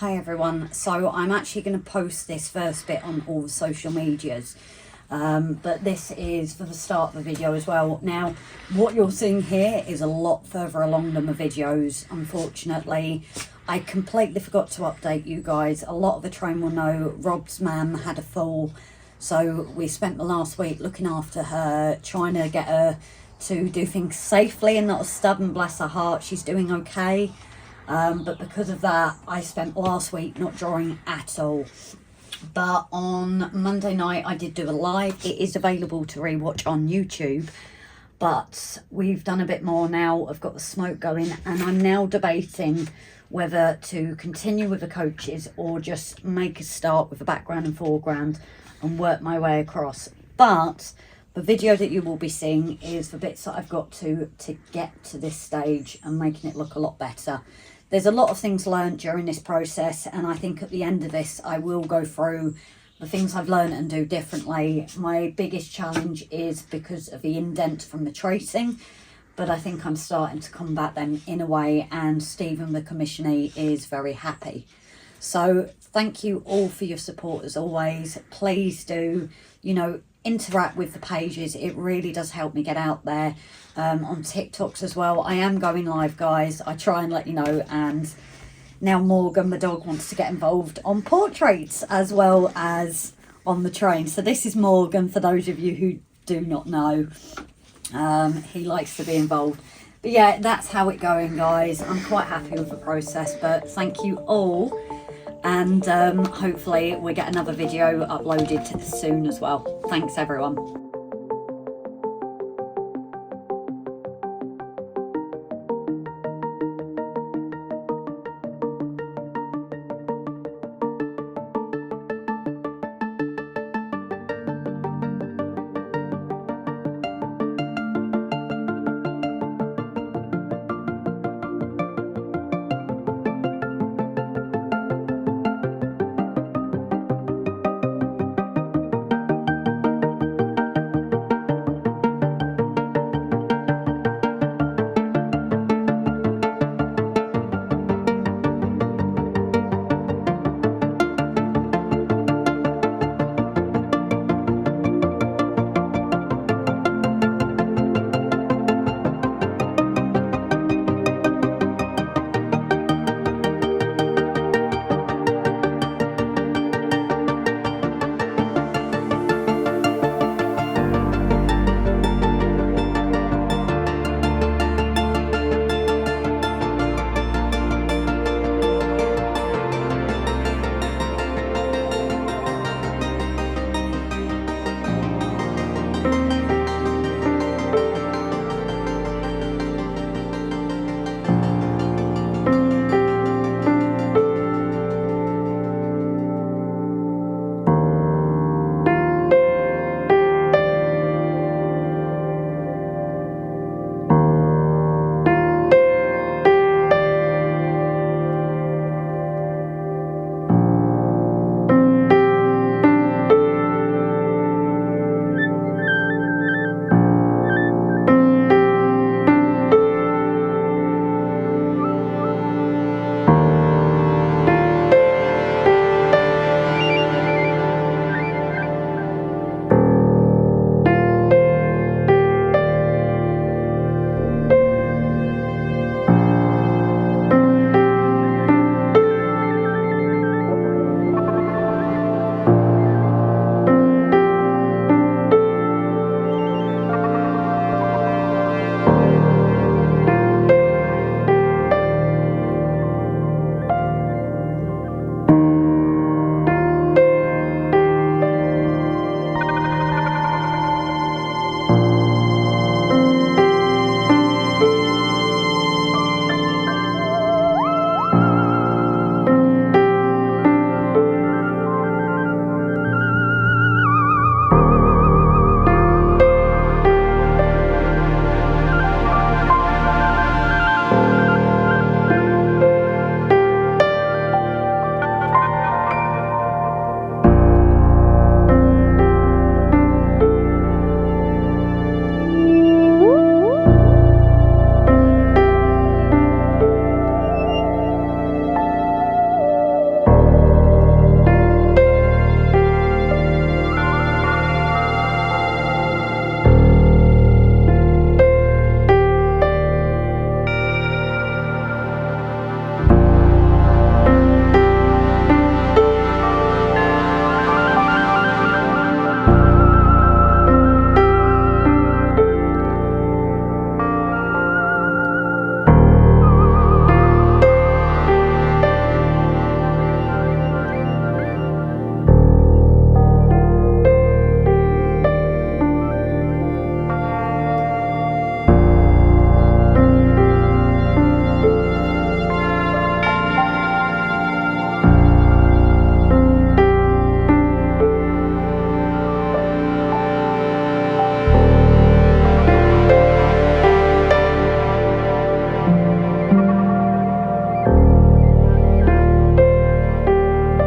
Hi everyone, so I'm actually going to post this first bit on all the social medias, but this is for the start of the video as well. Now what you're seeing here is a lot further along than the videos. Unfortunately, I completely forgot to update you guys. A lot of the train will know Rob's mum had a fall, so we spent the last week looking after her, trying to get her to do things safely and not stubborn. Bless her heart, she's doing okay. But because of that, I spent last week not drawing at all. But on Monday night, I did do a live. It is available to rewatch on YouTube. But we've done a bit more now. I've got the smoke going, and I'm now debating whether to continue with the coaches or just make a start with the background and foreground and work my way across. But the video that you will be seeing is the bits that I've got to get to this stage and making it look a lot better. There's a lot of things learned during this process, and I think at the end of this I will go through the things I've learned and do differently. My biggest challenge is because of the indent from the tracing, but I think I'm starting to combat them in a way, and Stephen, the commissioner, is very happy. So thank you all for your support as always. Please do, interact with the pages. It really does help me get out there. On TikToks as well. I am going live, guys. I try and let you know. And now Morgan, the dog, wants to get involved on portraits as well as on the train. So this is Morgan, for those of you who do not know. He likes to be involved. But yeah, that's how it's going, guys. I'm quite happy with the process, but thank you all. And hopefully we get another video uploaded soon as well. Thanks everyone.